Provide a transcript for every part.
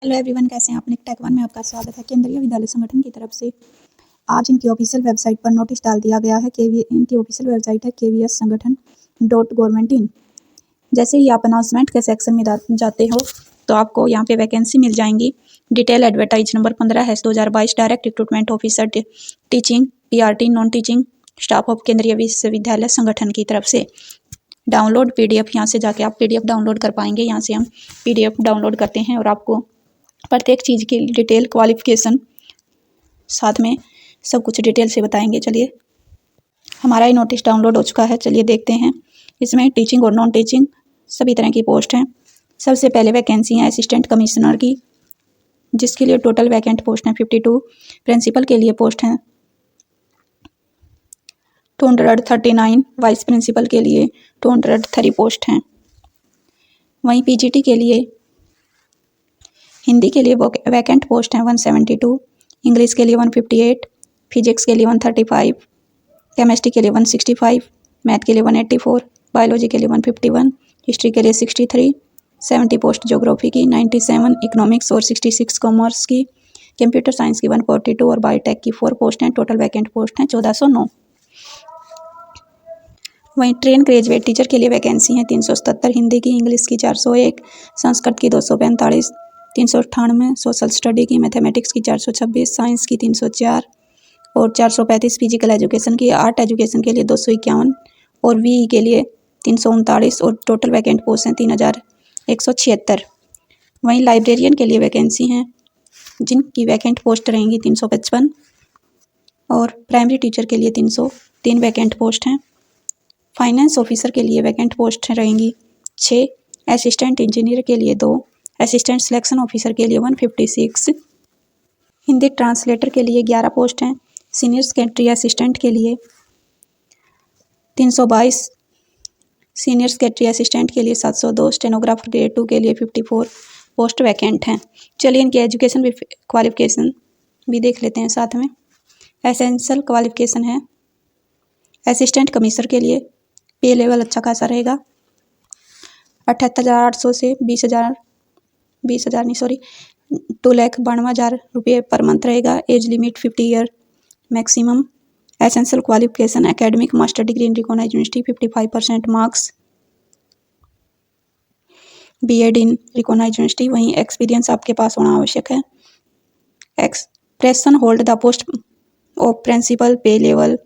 Hello everyone, कैसे हैं आप? टेक वन में आपका स्वागत है। केंद्रीय विद्यालय संगठन की तरफ से आज इनकी ऑफिशियल वेबसाइट पर नोटिस डाल दिया गया है कि इनकी ऑफिशियल वेबसाइट है KVS संगठन.gov.in। जैसे ही आप अनाउंसमेंट के सेक्शन में जाते हो तो आपको यहाँ पे वैकेंसी मिल जाएंगी। Detail advertise number 15/2022 direct recruitment officer teaching PRT non teaching staff of केंद्रीय विश्वविद्यालय संगठन की तरफ से। डाउनलोड PDF, यहाँ से जाके आप PDF डाउनलोड कर पाएंगे। यहाँ से हम PDF डाउनलोड करते हैं और आपको प्रत्येक चीज़ की डिटेल, क्वालिफिकेशन, साथ में सब कुछ डिटेल से बताएंगे। चलिए, हमारा ये नोटिस डाउनलोड हो चुका है। चलिए देखते हैं। इसमें टीचिंग और नॉन टीचिंग सभी तरह की पोस्ट हैं। सबसे पहले वैकेंसी है असिस्टेंट कमिश्नर की, जिसके लिए टोटल वैकेंट पोस्ट हैं 52। प्रिंसिपल के लिए पोस्ट हैं 239। वाइस प्रिंसिपल के लिए 203 पोस्ट हैं। वहीं PGT के लिए, हिंदी के लिए वैकेंट पोस्ट हैं 172, इंग्लिश के लिए 158, फिजिक्स के लिए 135, केमिस्ट्री के लिए 165, मैथ के लिए 184, बायोलॉजी के लिए 151, हिस्ट्री के लिए 63, 70 पोस्ट ज्योग्राफी की, 97 इकोनॉमिक्स और 66 कॉमर्स की, कंप्यूटर साइंस की 142 और बायोटेक की 4 पोस्ट हैं। टोटल वैकेंट पोस्ट हैं 1409। वहीं ट्रेन ग्रेजुएट टीचर के लिए वैकेंसी हैं 377, हिंदी की, इंग्लिश की 401, संस्कृत की 245, 398, सोशल स्टडी की, मैथमेटिक्स की 426, साइंस की 304 और 435 फिजिकल एजुकेशन की, आर्ट एजुकेशन के लिए 251 और VE के लिए 339 और टोटल वैकेंट पोस्ट हैं 3176। वहीं लाइब्रेरियन के लिए वैकेंसी हैं, जिनकी वैकेंट पोस्ट रहेंगी 355 और प्राइमरी टीचर के लिए 303 वैकेंट पोस्ट हैं। फाइनेंस ऑफिसर के लिए वैकेंट पोस्ट रहेंगी 6, असिस्टेंट इंजीनियर के लिए 2, असिस्टेंट सिलेक्शन ऑफिसर के लिए 156, हिंदी ट्रांसलेटर के लिए 11 पोस्ट हैं, सीनियर सेकेंडरी असिस्टेंट के लिए 322, सीनियर सेकेंडरी असिस्टेंट के लिए 702, स्टेनोग्राफर ग्रेड 2 के लिए 54 पोस्ट वैकेंट हैं। चलिए इनकी एजुकेशन भी, क्वालिफिकेशन भी देख लेते हैं साथ में। एसेंशियल क्वालिफिकेशन है असिस्टेंट कमिश्नर के लिए पे लेवल अच्छा खासा रहेगा, 78,800 से 2,92,000 रुपये पर मंथ रहेगा। Age limit 50 year maximum. Essential qualification academic master degree in recognised university 55% marks, BEd in recognised university. वहीं एक्सपीरियंस आपके पास होना आवश्यक है। Expression hold the post of principal, pay level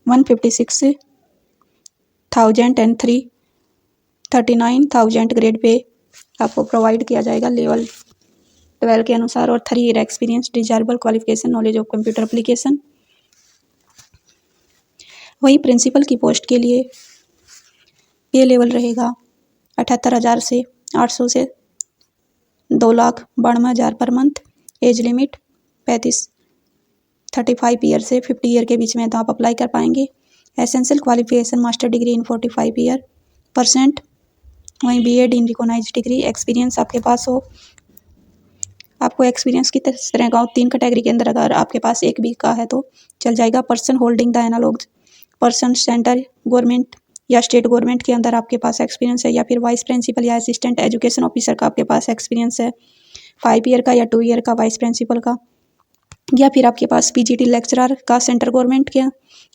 156,000 and 39,000 grade pay आपको प्रोवाइड किया जाएगा लेवल 12 के अनुसार, और 3 year experience. Desirable qualification knowledge of computer application. वहीं प्रिंसिपल की पोस्ट के लिए पे लेवल रहेगा 78,000 से 800 से 2,92,000 per month. Age limit 35 year से 50 ईयर के बीच में तो आप अप्लाई कर पाएंगे। एसेंशियल क्वालिफिकेशन मास्टर डिग्री इन 45 ईयर %। वहीं BEd in recognised degree. Experience आपके पास हो, आपको एक्सपीरियंस की तरह का 3 कैटेगरी के अंदर अगर आपके पास एक भी का है तो चल जाएगा। Person holding the analog person, centre government या स्टेट गवर्नमेंट के अंदर आपके पास एक्सपीरियंस है, या फिर वाइस प्रिंसिपल या असिस्टेंट एजुकेशन ऑफिसर का आपके पास एक्सपीरियंस है 5 ईयर का या 2 ईयर का वाइस प्रिंसिपल का, या फिर आपके पास PGT लेक्चरर का सेंटर गवर्नमेंट के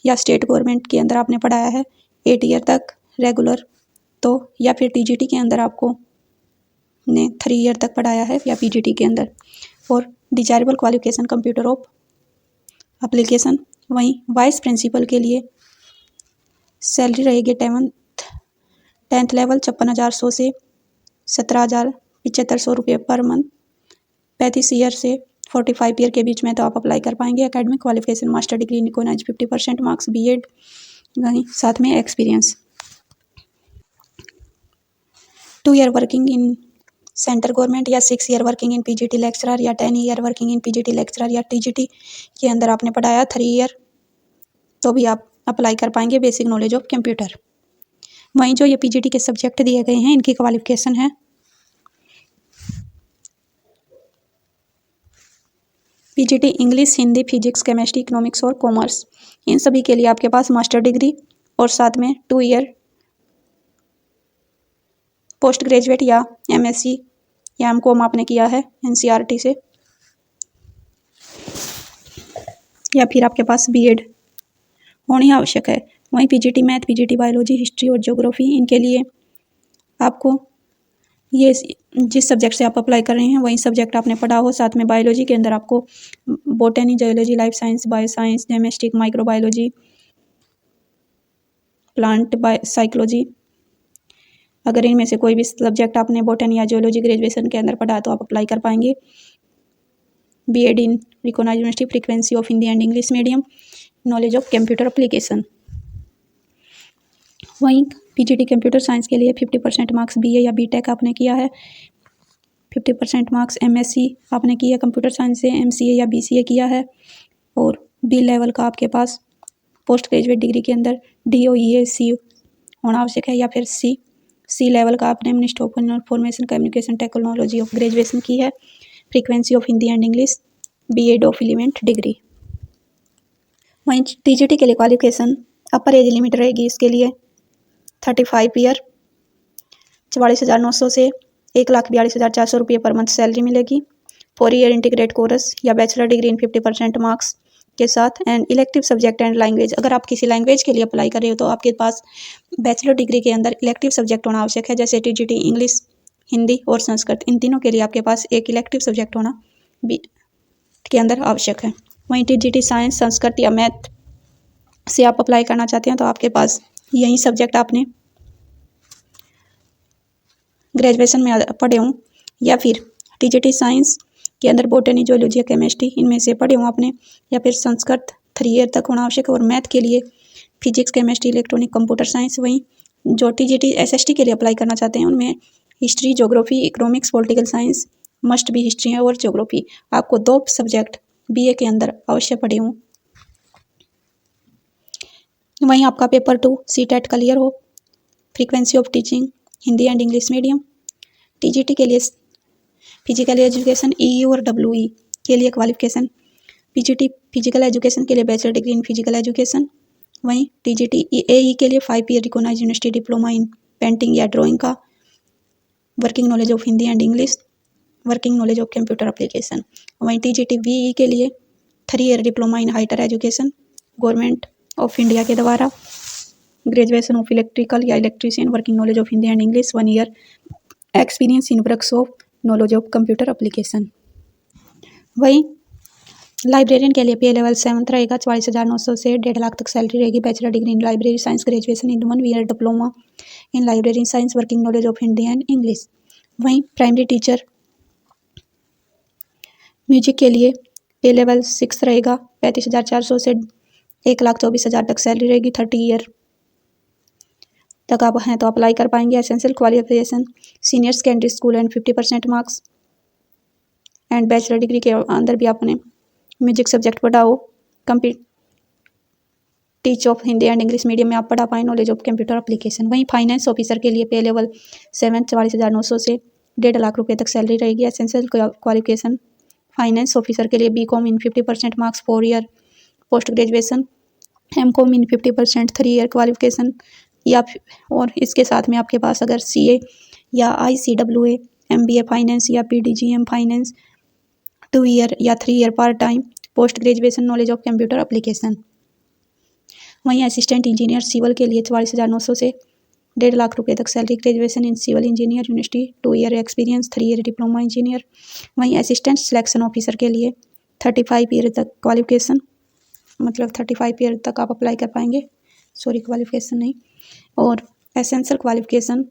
या स्टेट गवर्नमेंट के अंदर आपने पढ़ाया है 8 ईयर तक रेगुलर, तो या फिर TGT के अंदर आपको ने 3 ईयर तक पढ़ाया है या PGT के अंदर। और desirable qualification computer of application. वहीं वाइस प्रिंसिपल के लिए सैलरी रहेगी 10th लेवल 56,100 से 17,7500 रुपये पर मंथ। 35 ईयर से 45 ईयर के बीच में तो आप अप्लाई कर पाएंगे। Academic qualification master degree in recognised 50% marks, BEd वहीं साथ में एक्सपीरियंस। 2 ईयर वर्किंग इन सेंटर गवर्नमेंट या 6 year working in PGT lecturer या 10 year working in PGT lecturer या TGT के अंदर आपने पढ़ाया 3 ईयर तो भी आप अप्लाई कर पाएंगे। Basic knowledge of computer. वहीं जो ये PGT के सब्जेक्ट दिए गए हैं, इनकी क्वालिफिकेशन है PGT English, Hindi, physics, chemistry, economics और कॉमर्स। इन सभी के लिए आपके पास मास्टर डिग्री और साथ में 2 ईयर पोस्ट ग्रेजुएट या MSc या एमकॉम आपने किया है एनसीईआरटी से, या फिर आपके पास बीएड होनी आवश्यक है। वहीं PGT math, PGT biology, history और ज्योग्राफी, इनके लिए आपको ये जिस सब्जेक्ट से आप अप्लाई कर रहे हैं वही सब्जेक्ट आपने पढ़ा हो। साथ में बायोलॉजी के अंदर आपको botany, geology, life science, bio science, genetics, microbiology, plant psychology, अगर इनमें से कोई भी सब्जेक्ट आपने बॉटनी या जियोलॉजी ग्रेजुएशन के अंदर पढ़ा तो आप अप्लाई कर पाएंगे। BEd in recognised university, frequency of Hindi and English medium, knowledge of computer application. वहीं पीजीटी कंप्यूटर साइंस के लिए 50% मार्क्स बीए या बीटेक आपने किया है, 50% मार्क्स एमएससी आपने किया कंप्यूटर साइंस से, एमसीए या बीसीए किया है, और बी लेवल का आपके पास पोस्ट ग्रेजुएट डिग्री के अंदर DOEAC होना आवश्यक है, या फिर सी लेवल का आपने ministry of information communication technology of graduation की है, frequency of Hindi and English, BEd of element degree. वहीं टीजीटी के लिए क्वालिफिकेशन अपर एज लिमिट रहेगी इसके लिए 35 ईयर, 44,900 से 1,42,400 रुपये पर मंथ सैलरी मिलेगी। 4 ईयर इंटीग्रेट कोर्स या बैचलर डिग्री इन 50% मार्क्स के साथ, and elective subject and language. अगर आप किसी लैंग्वेज के लिए अप्लाई कर रहे हो तो आपके पास बैचलर डिग्री के अंदर इलेक्टिव सब्जेक्ट होना आवश्यक है, जैसे टीजीटी इंग्लिश, हिंदी और संस्कृत। इन तीनों के लिए आपके पास एक इलेक्टिव सब्जेक्ट होना के अंदर आवश्यक है। वहीं टीजीटी साइंस, संस्कृत या मैथ से आप अप्लाई करना चाहते हैं तो आपके पास यही सब्जेक्ट आपने ग्रेजुएशन में पढ़े हों, या फिर टीजीटी साइंस के अंदर बॉटनी, जियोलॉजी या केमिस्ट्री इनमें से पढ़े हों आपने, या फिर संस्कृत 3 ईयर तक होना आवश्यक है, और मैथ के लिए physics, chemistry, electronic, computer science. वहीं जो टीजीटी एसएसटी के लिए अप्लाई करना चाहते हैं उनमें history, geography, economics, political science must भी हिस्ट्री है, और ज्योग्राफी आपको 2 सब्जेक्ट बीए के अंदर अवश्य पढ़े हों। वहीं आपका पेपर 2 सीटेट क्लियर हो, frequency of teaching Hindi and English medium. TGT के लिए फिजिकल एजुकेशन EU और WE के लिए क्वालिफिकेशन पीजीटी फिजिकल एजुकेशन के लिए bachelor degree in physical education. वहीं टीजीटी AE के लिए 5 year recognised university diploma in painting या ड्राइंग का, working knowledge of Hindi and English, working knowledge of computer application. वहीं टीजीटी VE के लिए 3 year diploma in higher education, government of India के द्वारा, ग्रेजुएशन ऑफ इलेक्ट्रिकल या electrician, working knowledge of Hindi and English, 1 year experience in workshop, knowledge of computer application. वहीं librarian के लिए पे लेवल 7 रहेगा, 44,900 से 1.5 लाख तक सैलरी रहेगी। Bachelor degree in library science, graduation in 1 year diploma in library science, working knowledge of Hindi and English. वहीं primary teacher music के लिए पे लेवल 6 रहेगा, 35,400 से 1,24,000 तक सैलरी रहेगी। 30 ईयर तक आप हैं तो अप्लाई कर पाएंगे। Essential qualification senior secondary school and 50% marks, and bachelor degree के अंदर भी आपने म्यूजिक सब्जेक्ट पढ़ा हो, teach of Hindi and English medium में आप पढ़ा पाएँ, नॉलेज ऑफ कंप्यूटर एप्लीकेशन। वहीं फाइनेंस ऑफिसर के लिए पे लेवल 7, 44,900 से 1.5 लाख रुपये तक सैलरी रहेगी। एसेंशियल क्वालिफिकेशन फाइनेंस ऑफिसर के लिए BCom इन 50% marks, 4 year post graduation, MCom इन 50%, 3 ईयर क्वालिफिकेशन, या और इसके साथ में आपके पास अगर CA या ICWA, MBA फाइनेंस या PDGM फाइनेंस 2 ईयर या 3 year part time post graduation, knowledge of computer application. वहीं असिस्टेंट इंजीनियर सिविल के लिए 44,900 से 1.5 लाख रुपये तक salary, graduation in civil engineer university, 2 year experience, 3 year diploma engineer. वहीं असिस्टेंट सिलेक्शन ऑफिसर के लिए 35 ईयर तक क्वालिफिकेशन, मतलब 35 ईयर तक आप अप्लाई कर पाएंगे, सॉरी क्वालिफिकेशन नहीं। और essential qualification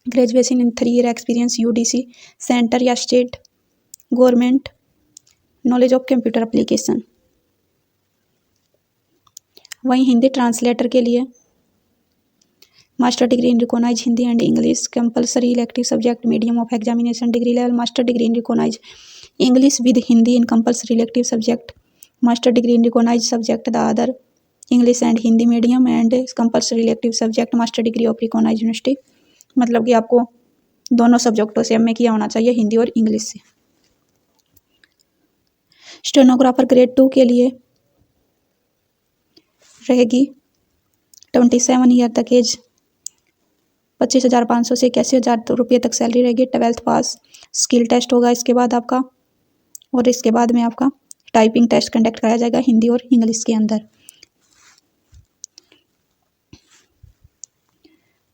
graduation in 3 year experience, UDC centre या state government, knowledge of computer application. वहीं हिंदी ट्रांसलेटर के लिए master degree in recognise Hindi and English, compulsory elective subject, medium of examination degree level, master degree in recognise English with Hindi in compulsory elective subject, master degree in recognise subject the other English and Hindi medium and compulsory elective subject, master degree of recognise university. मतलब कि आपको दोनों सब्जेक्टों से MA किया होना चाहिए, हिंदी और English से। स्टेनोग्राफर ग्रेड 2 के लिए रहेगी 27 ईयर तक एज 25,500 से 81,000 रुपये तक सैलरी रहेगी। 12th पास, स्किल टेस्ट होगा इसके बाद आपका, और इसके बाद में आपका टाइपिंग टेस्ट कंडक्ट कराया जाएगा हिंदी और इंग्लिश के अंदर।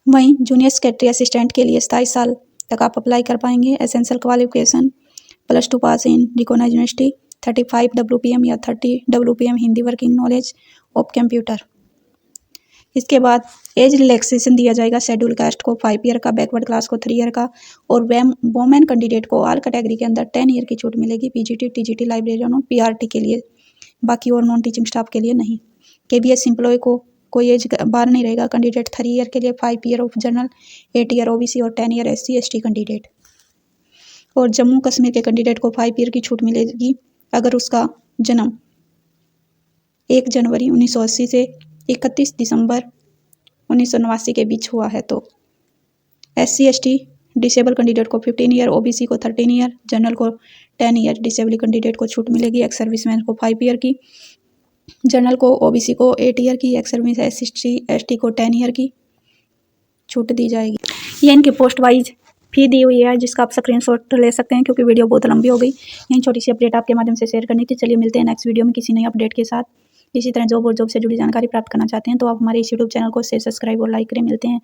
वहीं जूनियर सेक्रेटरी असिस्टेंट के लिए 27 साल तक आप अप्लाई कर पाएंगे। एसेंशियल क्वालिफिकेशन +2 पास इन रिकॉग्नाइज्ड यूनिवर्सिटी, 35 WPM या 30 WPM Hindi working knowledge of computer. इसके बाद एज रिलैक्सेशन दिया जाएगा शेड्यूल कास्ट को 5 ईयर का, बैकवर्ड क्लास को 3 ईयर का, और वोमेन कैंडिडेट को ऑल कैटेगरी के अंदर 10 ईयर की छूट मिलेगी। PGT, TGT, लाइब्रेरियन और PRT के लिए, बाकी और नॉन टीचिंग स्टाफ के लिए नहीं। KBS एम्प्लॉय को कोई एज बार नहीं रहेगा। कैंडिडेट 3 ईयर के लिए 5 year of general, 8 year OBC और 10 ईयर SC ST कैंडिडेट। और जम्मू कश्मीर के कैंडिडेट को 5 ईयर की छूट मिलेगी अगर उसका जन्म 1 जनवरी 1980 से 31 दिसंबर 1989 के बीच हुआ है तो। SC ST डिसेबल कैंडिडेट को 15 ईयर, OBC को 13 ईयर, जनरल को 10 ईयर, डिसेबल कैंडिडेट को छूट मिलेगी। एक्स सर्विसमैन को 5 ईयर की, जनरल को OBC को 8 ईयर की, एक्स सर्विस SC ST को 10 ईयर की छूट दी जाएगी। ये इनकी पोस्ट वाइज फी दी हुई है जिसका आप स्क्रीनशॉट ले सकते हैं क्योंकि वीडियो बहुत लंबी हो गई। यही छोटी सी अपडेट आपके माध्यम से शेयर करनी थी। चलिए मिलते हैं नेक्स्ट वीडियो में किसी नई अपडेट के साथ। इसी तरह जॉब और जॉब से जुड़ी जानकारी प्राप्त करना चाहते हैं तो आप हमारे इस यूट्यूब चैनल को शेयर, सब्सक्राइब और लाइक करें। मिलते हैं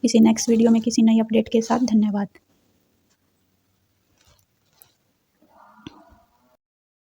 किसी नेक्स्ट वीडियो में किसी नई अपडेट के साथ। धन्यवाद।